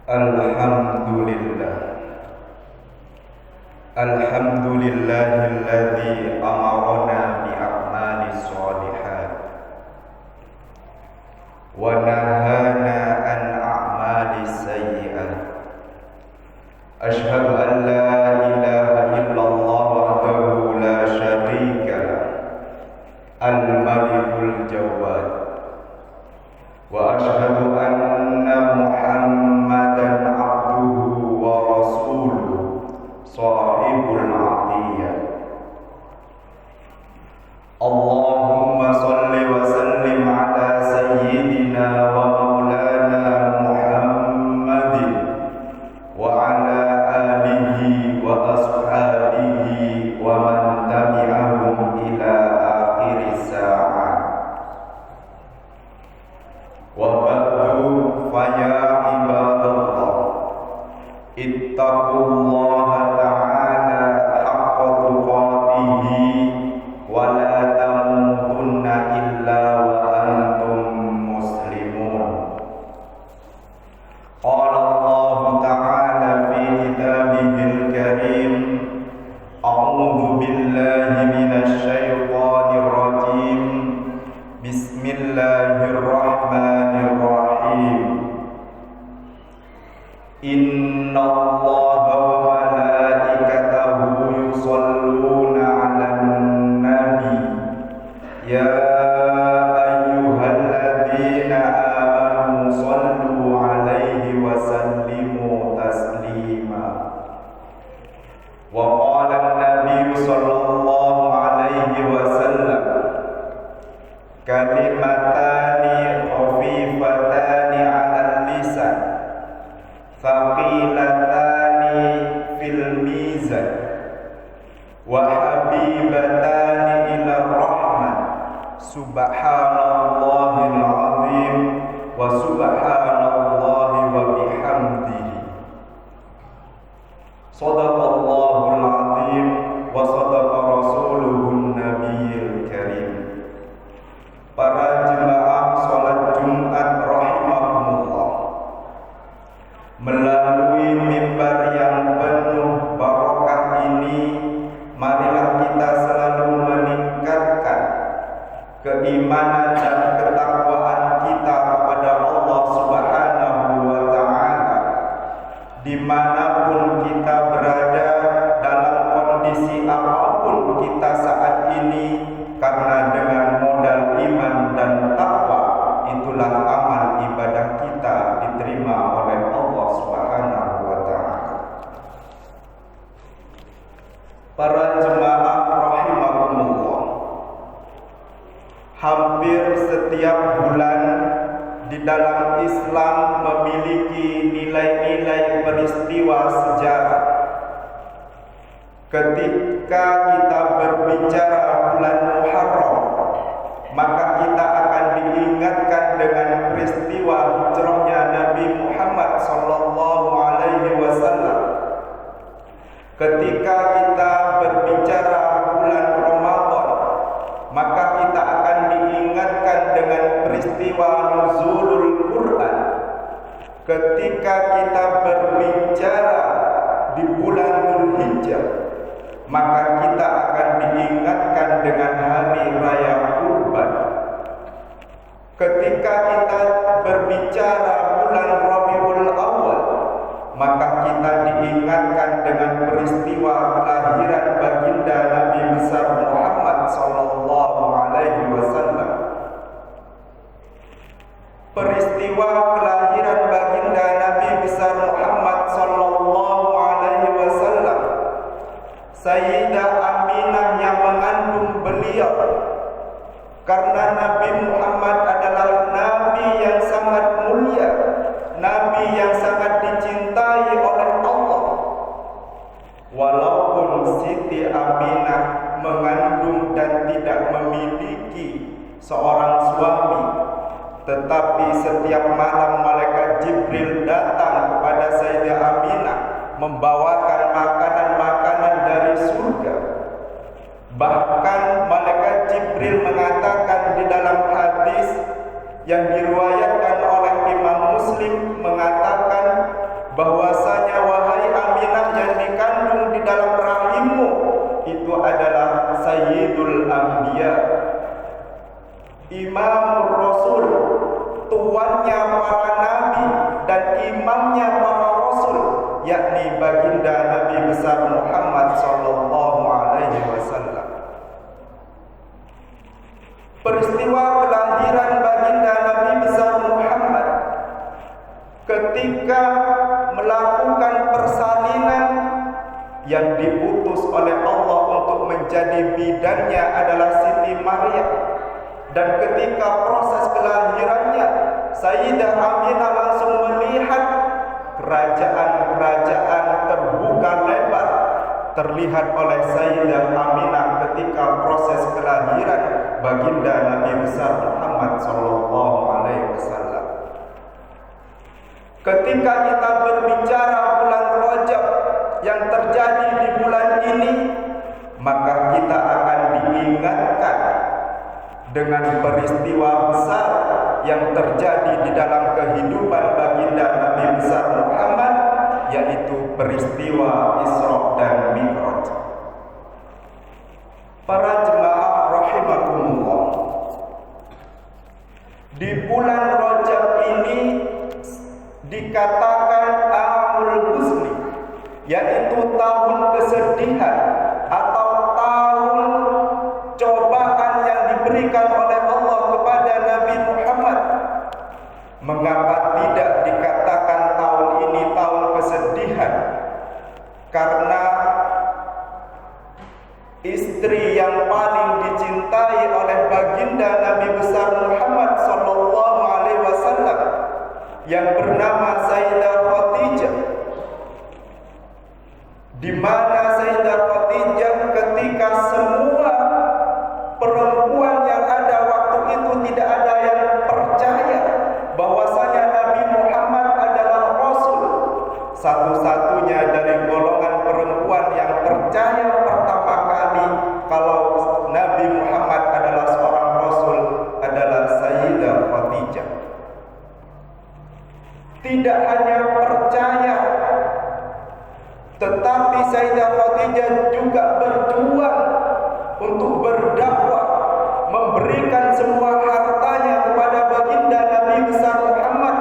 Alhamdulillah. Alhamdulillahilladzi amarna bi a'malis shalihat wa nahana an a'malis sayyi'at. Asyhadu an la ilaha illallah wahdahu la syarika lah, al-malikul jawad. Wa asyhadu anna Muhammadan abduhu wa rasuluhu sahibul atiyah. Allahumma salli wa sallim ala sayyidina wa maulana Muhammadin wa ala alihi wa ashabihi wa man tabi'ahum ila akhir sa'ah. Wa ba'du fa ya ibadallah, ittaqullaha ta'ala haqqa tuqatihi wa la tamutunna illa wa antum muslimun. Qala Allah ta'ala fi kitabihil karim, a'udzu billahi minasy syaithanir rajim. Bismillahirrahmanirrahim. Innallaha wa malaikatahu yusholluna 'alan nabi ya ayyuhalladzina amanu shallu 'alaihi wa sallimu taslima. Wa qala an-nabiy sallallahu 'alaihi wasallam, kalimatani khafifatani 'alal lisan thaqilatani fil mizan wa habibatani ila rahman, subhanallahil azim wa subhanallahi wa bihamdihi. Shadaqallahul azim wa shadaqa rasuluhun nabiyyil karim. Para jemaah salat Jumat rahimakumullah, melalui mimbar yang penuh barokah ini, marilah kita selalu meningkatkan keimanan dan ketakwaan kita kepada Allah Subhanahu wa ta'ala dimanapun kita berada, dalam kondisi apapun kita saat ini, karena dengan modal iman dan takwa itulah amal ibadah kita diterima oleh Allah Subhanahu wa ta'ala. Para jemaah rahimakumullah, hampir setiap bulan di dalam Islam memiliki nilai-nilai peristiwa sejarah. Ketika kita berbicara bulan Muharram, maka kita akan diingatkan dengan peristiwa hijrahnya Nabi Muhammad sallallahu alaihi wasallam. Ketika kita berbicara bulan Ramadan, maka kita akan diingatkan dengan peristiwa nuzulul Quran. Ketika kita berbicara di bulan Dzulhijjah, maka kita akan diingatkan dengan hari raya Kurban. Ketika kita berbicara bulan Rabiul Awal, maka kita diingatkan dengan peristiwa kelahiran baginda Nabi besar Muhammad sallallahu alaihi wasallam. Peristiwa kelahiran baginda Nabi besar Muhammad sallallahu alaihi wasallam, Sayyidah Aminah yang mengandung beliau, karena Nabi Muhammad adalah Nabi yang sangat mulia, Nabi yang sangat dicintai oleh Allah. Walaupun Siti Aminah mengandung dan tidak memiliki seorang suami, tetapi setiap malam malaikat Jibril datang kepada Sayyidah Aminah membawakan makanan-makanan dari surga. Bahkan malaikat Jibril mengatakan di dalam hadis yang diriwayatkan oleh Imam Muslim mengatakan, Imamur Rasul, tuannya para nabi dan imamnya para rasul, yakni baginda Nabi besar Muhammad sallallahu alaihi wasallam. Peristiwa kelahiran baginda Nabi besar Muhammad ketika melakukan persalinan yang diutus oleh Allah untuk menjadi bidannya adalah Siti Maryam. Dan ketika proses kelahirannya, Sayyidah Aminah langsung melihat kerajaan-kerajaan terbuka lebar terlihat oleh Sayyidah Aminah ketika proses kelahiran baginda Nabi besar Muhammad sallallahu alaihi wasallam. Ketika kita berbicara bulan Rajab yang terjadi di bulan ini, maka kita akan diingatkan dengan peristiwa besar yang terjadi di dalam kehidupan baginda Nabi besar Muhammad, yaitu peristiwa Isra dan Mi'raj. Para jemaah rahimakumullah, di bulan Rajab ini dikatakan Amul Huzni, yaitu tahun kesedihan atau tahun cobaan yang diberikan oleh Allah kepada Nabi Muhammad. Mengapa tidak dikatakan tahun ini tahun kesedihan? Karena istri yang paling dicintai oleh baginda Nabi besar Muhammad sallallahu alaihi wasallam yang bernama Sayyidah Khadijah, di mana Sayyidah Khadijah ketika semua perempuan yang ada waktu itu tidak ada yang percaya bahwasanya Nabi Muhammad adalah Rasul, satu-satunya dari golongan perempuan yang percaya pertama kali kalau Nabi Muhammad adalah seorang Rasul adalah Sayyidah Khadijah. Tidak hanya percaya, tetapi Sayyidah Khadijah juga berjuang untuk berdakwah, memberikan semua hartanya kepada baginda Nabi besar Muhammad.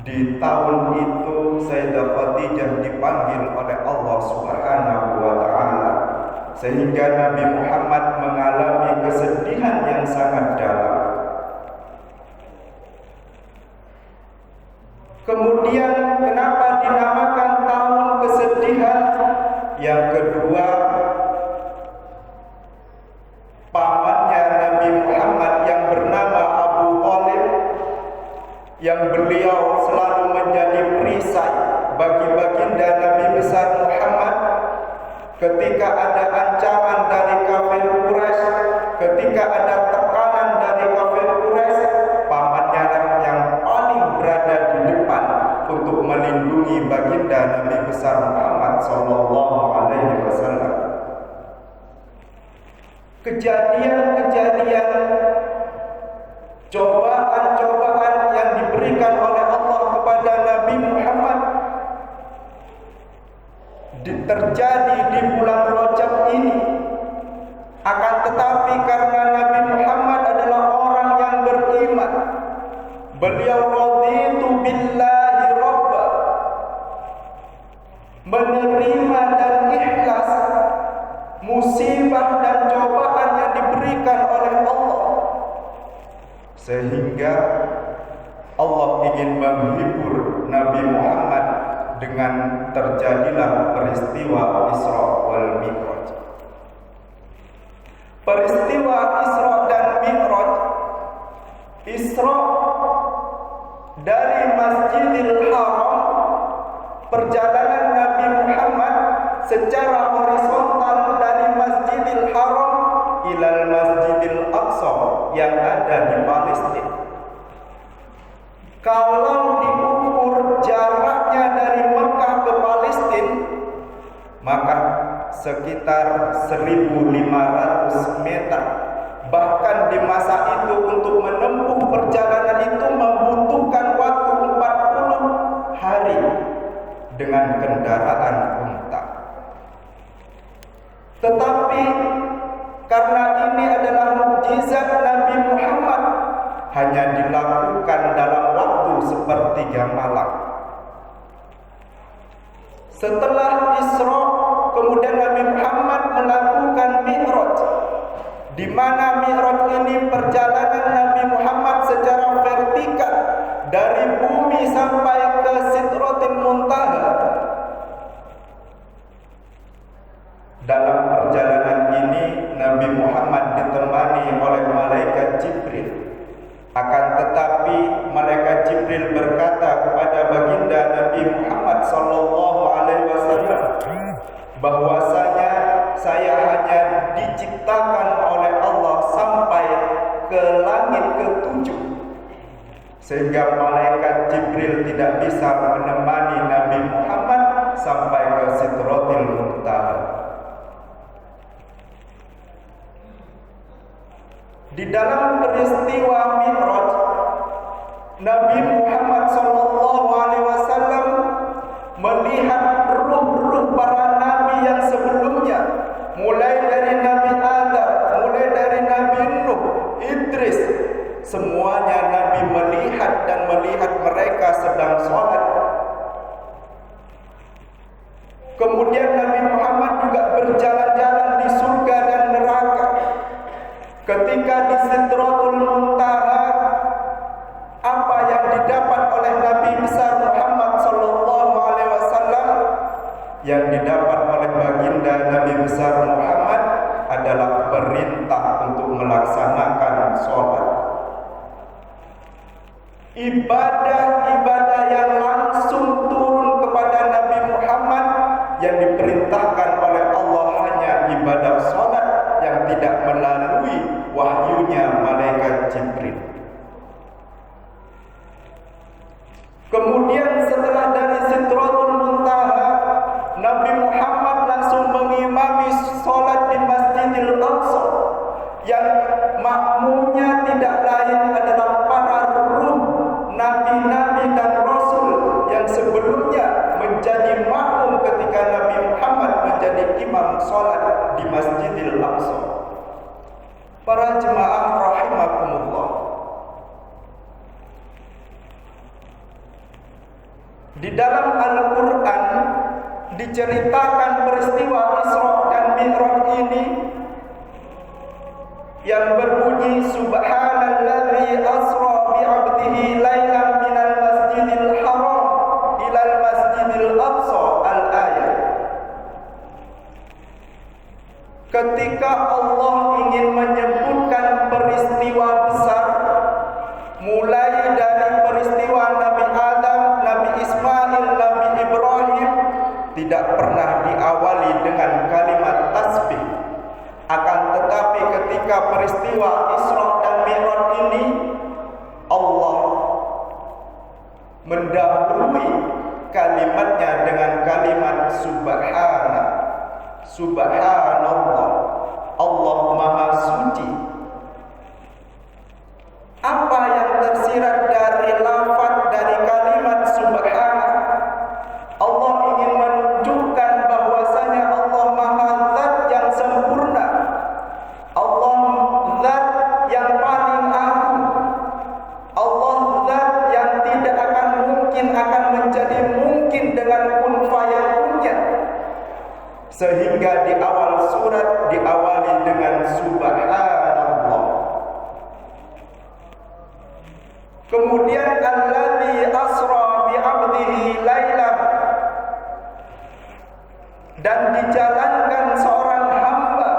Di tahun itu Sayyidah Khadijah dipanggil oleh Allah Subhanahu wa taala, sehingga Nabi Muhammad mengalami kesedihan yang sangat dalam. Kemudian kenapa dinamakan tahun kesedihan? Yang kedua, pamannya Nabi Muhammad yang bernama Abu Thalib, yang beliau selalu menjadi perisai bagi baginda Nabi besar Muhammad ketika ada ancaman dari kafir Quraisy, ketika ada tekanan dari kafir Quraisy, pamannya yang paling berada di depan untuk melindungi baginda Nabi besar Muhammad sallallahu alaihi wasallam. Kejadian-kejadian, cobaan-cobaan yang diberikan oleh Allah kepada Nabi Muhammad terjadi di bulan Rajab ini. Akan tetapi karena Nabi Muhammad adalah orang yang beriman, beliau raditu billahi rabba, menerima dan ikhlas musibah dan cobaan yang diberikan oleh Allah, sehingga Allah ingin menghibur Nabi Muhammad dengan terjadilah peristiwa Isra wal Mi'raj. Peristiwa Isra dan Mi'raj, Isra dari Masjidil Haram, perjalanan Nabi Muhammad secara horizontal dari Masjidil Haram ilal Masjidil Aqsa yang ada di Palestina. Kalau diukur jaraknya dari Mekah ke Palestina, maka sekitar 1.500 meter. Bahkan di masa itu untuk menempuh perjalanan itu membutuhkan waktu 40 hari dengan kendaraan unta. Tetapi karena ini adalah mukjizat hanya dilakukan dalam waktu sepertiga malam. Setelah Isra, kemudian Nabi Muhammad melakukan Mi'raj, di mana Mi'raj ini perjalanan Nabi Muhammad secara vertikal dari bumi sampai ke Sidratul Muntaha. Dalam perjalanan ini Nabi Muhammad ditemani oleh malaikat Jibril. Akan tetapi malaikat Jibril berkata kepada baginda Nabi Muhammad sallallahu alaihi wasallam bahwasanya saya hanya diciptakan oleh Allah sampai ke langit ke-7, sehingga malaikat Jibril tidak bisa menemani Nabi Muhammad sampai ke Sidratul Muntaha. Di dalam peristiwa Mi'raj, Nabi Muhammad SAW melihat ruh-ruh para nabi yang sebelumnya, mulai dari Nabi Adam, mulai dari Nabi Nuh, Idris, semuanya Nabi melihat dan melihat mereka sedang sholat. Kemudian Nabi Muhammad juga berjalan-jalan di surga dan neraka. Ketika di Sidratul Muntaha, apa yang didapat oleh Nabi besar Muhammad sallallahu alaihi wasallam? Yang didapat oleh baginda Nabi besar Muhammad adalah perintah untuk melaksanakan sholat. Ibadah-ibadah yang langsung turun kepada Nabi Muhammad yang diperintahkan oleh Allah hanya ibadah sholat yang tidak melalui wahyunya malaikat Jibril. Kemudian setelah dari Sidratul Muntaha, Nabi Muhammad langsung mengimami sholat di Masjidil Aqsa, yang makmumnya tidak lain adalah para ruh nabi-nabi dan rasul yang sebelumnya menjadi makmum ketika Nabi Muhammad menjadi imam sholat di Masjidil Aqsa. Para jemaah rahimakumullah, di dalam Al-Quran diceritakan peristiwa Isra dan Mi'raj ini yang berbunyi Subhanalladzi asra bi'abdihi lailan minal masjidil haram ilal masjidil aqsa al-ayat. Ketika Allah ingin menyebutkan peristiwa besar, mulai dari peristiwa Nabi Adam, Nabi Ismail, Nabi Ibrahim, tidak pernah diawali dengan kalimat tasbih. Akan tetapi ketika peristiwa Isra dan Mi'raj ini, Allah mendahului kalimatnya dengan kalimat Subhanallah, Allah Maha Suci. Apa yang tersirat dari lafaz dari kalimat Subhana? Allah ingin menunjukkan bahwasanya Allah Maha Zat yang sempurna, Allah Zat yang paling agung, Allah Zat yang tidak akan menjadi mungkin dengan kun fayakunnya. Sehingga di awal surat diawali dengan Subhanallah. Kemudian alladzi asra bi'abdihi lailan, dan dijalankan seorang hamba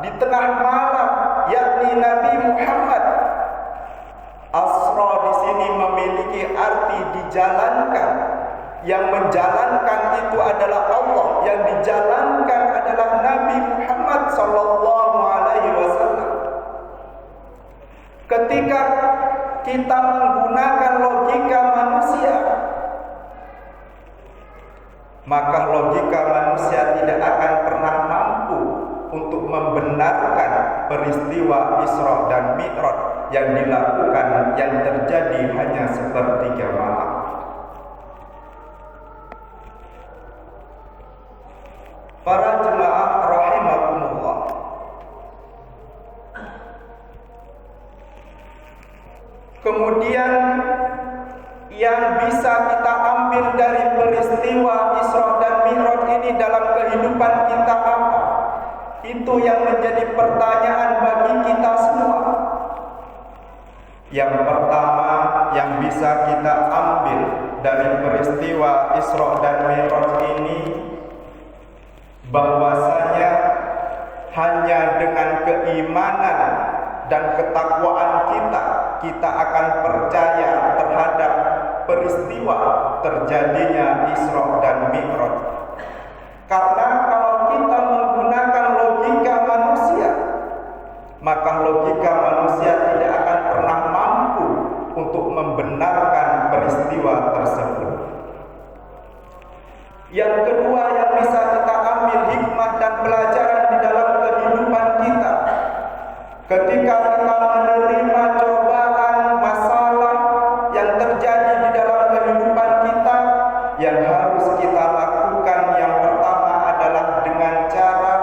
di tengah malam, yakni Nabi Muhammad. Asra di sini memiliki arti dijalankan. Yang menjalankan itu adalah Allah, yang dijalankan adalah Nabi Muhammad sallallahu alaihi wasallam. Ketika kita menggunakan logika manusia, maka logika manusia tidak akan pernah mampu untuk membenarkan peristiwa Isra dan Mi'raj yang dilakukan, yang terjadi hanya sepertiga malam. Para jemaah rahimakumullah, Kemudian yang bisa kita ambil dari peristiwa Isra dan Mi'raj ini dalam kehidupan kita apa? Itu yang menjadi pertanyaan bagi kita semua. Yang pertama yang bisa kita ambil dari peristiwa Isra dan Mi'raj ini, bahwasanya hanya dengan keimanan dan ketakwaan kita akan percaya terhadap peristiwa terjadinya Isra dan Mi'raj. Karena kalau kita menggunakan logika manusia, maka logika manusia tidak akan pernah mampu untuk membenarkan peristiwa tersebut. Yang kedua yang bisa kita ambil hikmah dan pelajaran di dalam kehidupan kita, ketika kita menerima cobaan, masalah yang terjadi di dalam kehidupan kita, yang harus kita lakukan yang pertama adalah dengan cara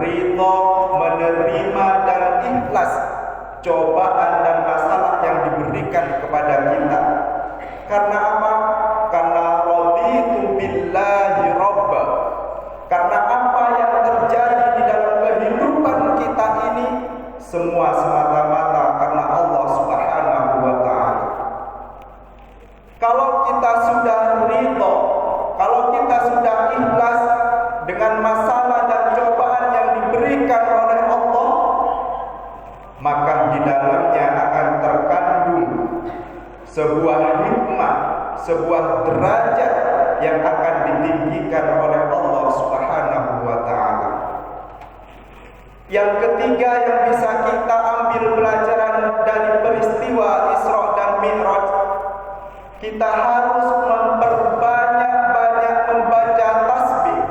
ridho, menerima dan ikhlas cobaan dan masalah yang diberikan kepada kita. Karena apa? Karena raditu billahi rabba. Karena apa yang terjadi di dalam kehidupan kita ini semua semata-mata karena Allah Subhanahu wa ta'ala. Kalau kita sudah ridho, kalau kita sudah ikhlas dengan masalah dan cobaan yang diberikan oleh Allah, maka di dalamnya akan terkandung sebuah hikmah, sebuah derajat yang akan ditinggikan oleh Allah Subhanahu wa ta'ala. Yang ketiga yang bisa kita ambil pelajaran dari peristiwa Isra dan Mi'raj, kita harus memperbanyak membaca tasbih,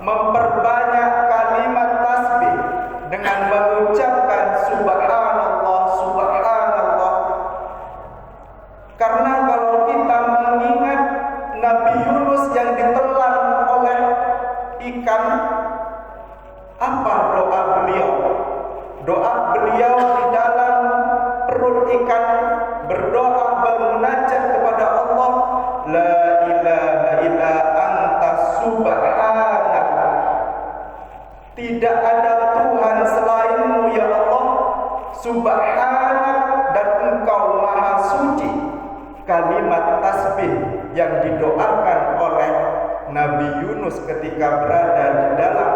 memperbanyak kalimat tasbih dengan mengucapkan subhanallah, subhanallah. Karena kalau kita mengingat Nabi Yunus yang ditelan oleh ikan, apa doa beliau? Doa beliau di dalam perut ikan, berdoa, bermunajat kepada Allah, la ilaha illa anta subhanak. Tidak ada Tuhan selainmu ya Allah, subhanak, dan engkau maha suci. Kalimat tasbih yang didoakan oleh Nabi Yunus ketika berada di dalam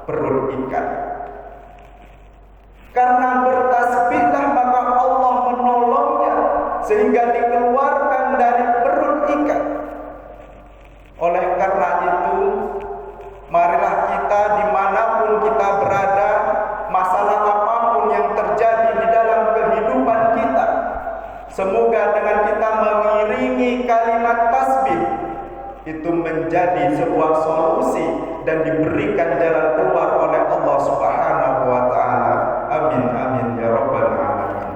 perut ikan. Karena bertasbihlah maka Allah menolongnya sehingga dikeluarkan dari perut ikan. Oleh karena itu, marilah kita dimanapun kita berada, masalah apapun yang terjadi di dalam kehidupan kita, semoga dengan kita mengiringi kalimat tasbih itu menjadi sebuah solusi dan diberikan jalan keluar oleh Allah Subhanahu wa ta'ala. Amin amin ya rabbal alamin.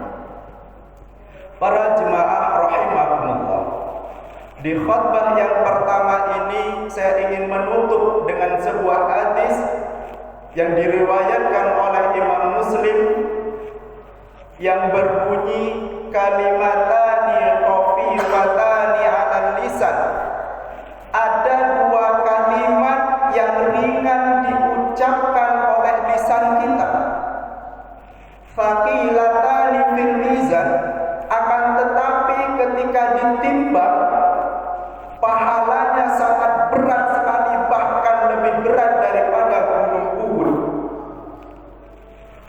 Para jemaah rahimakumullah, di khutbah yang pertama ini saya ingin menutup dengan sebuah hadis yang diriwayatkan oleh Imam Muslim yang berbunyi kalimatani khafifatani 'alal lisan. Ada dua kalimat yang ringan diucapkan oleh lisan kita. Faqilatani fil mizan, akan tetapi ketika ditimbang pahalanya sangat berat sekali, bahkan lebih berat daripada gunung Uhud.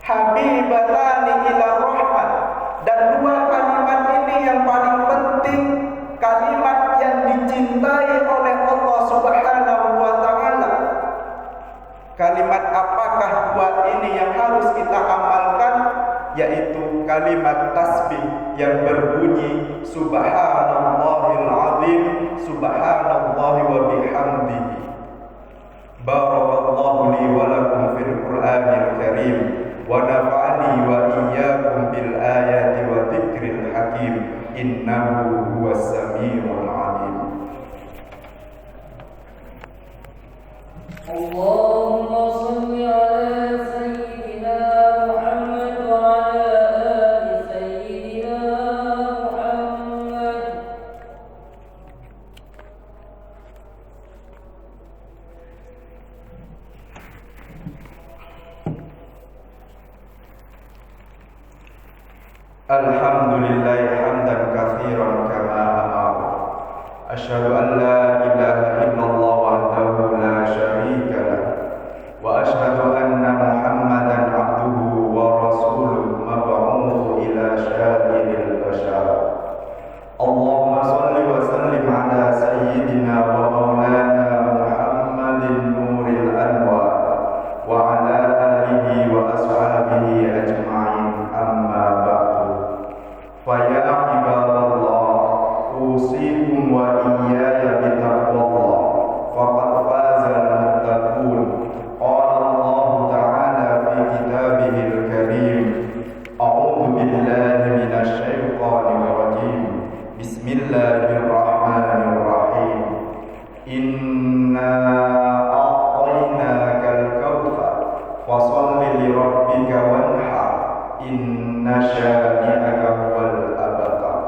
Habibatani ila rahman, dan dua kalimat ini yang paling penting, kalimat yang dicintai oleh Allah Subhanahu wa ta'ala. Kalimat apakah dua ini yang harus kita amalkan? Yaitu kalimat tasbih yang berbunyi subhanallahil azim, subhanallahi wa bihamdihi. Barakallahu li wa lakum fil Qur'anil karim wa nafa'ani wa iyyakum bil ayati wa dzikril hakim, innahu huwas samiul alim. Allahumma shalli ala sayyidina Muhammad wa ala ali sayyidina Alhamdulillah hamdan katsiran kama amara. Asyhadu an la ilaha illallah wahdahu la syarika lah. Wa asyhadu anna Muhammadan abduhu wa rasuluhu mab'utsu ila syairil bashar. Allahumma shalli wa sallim ala sayyidina wa maulana Muhammadin nuril anwar wa ala alihi wa ashabihi ajma'in, amma ba'du. Fa ya ibadallah, usikum wa iyaya bitaqwallah, faqad fazal muttaqun. Qala Allah ta'ala fi kitabihil karim, a'udzu billahi minasy syaithanir rajim. Bismillahirrahmanirrahim. Inna a'tainakal kautsar fasholli li rabbika wanhar. Inna syani'aka huwal abtar.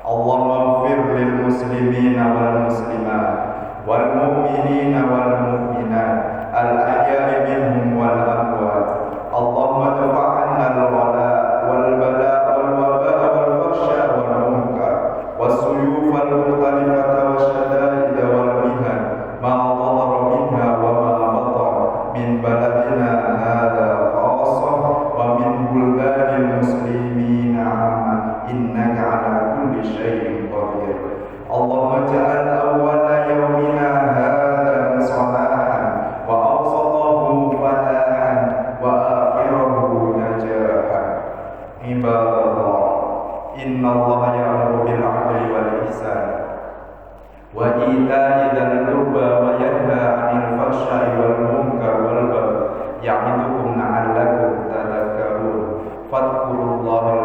Allahumma ighfir lil muslimina wal muslimat wal mu'minina wal mu'minat al ahya'i minhum wal amwat. Allahumma dafa'anna al wala wal bala wal waba wal fahsya wal munkar was suyuf al mukhtalifata wasyada'id wal mihan ma dhahara minha wa ma batan min baladina hadha khassah wa min buldanil muslimina amma innaka ala kulli syai'in qadir. Allahumma ja'al awwala yawmina hadha salahan wa awsatahu falahan wa akhirahu najahan. Ibadallah, inna Allah ya'muru bil 'adli wal ihsan wa ita'i dzil qurba wa yanha 'anil fahsya'i wal munkar wal baghi ya'idukum la'allakum tadhakkarun. Fadhkurullaha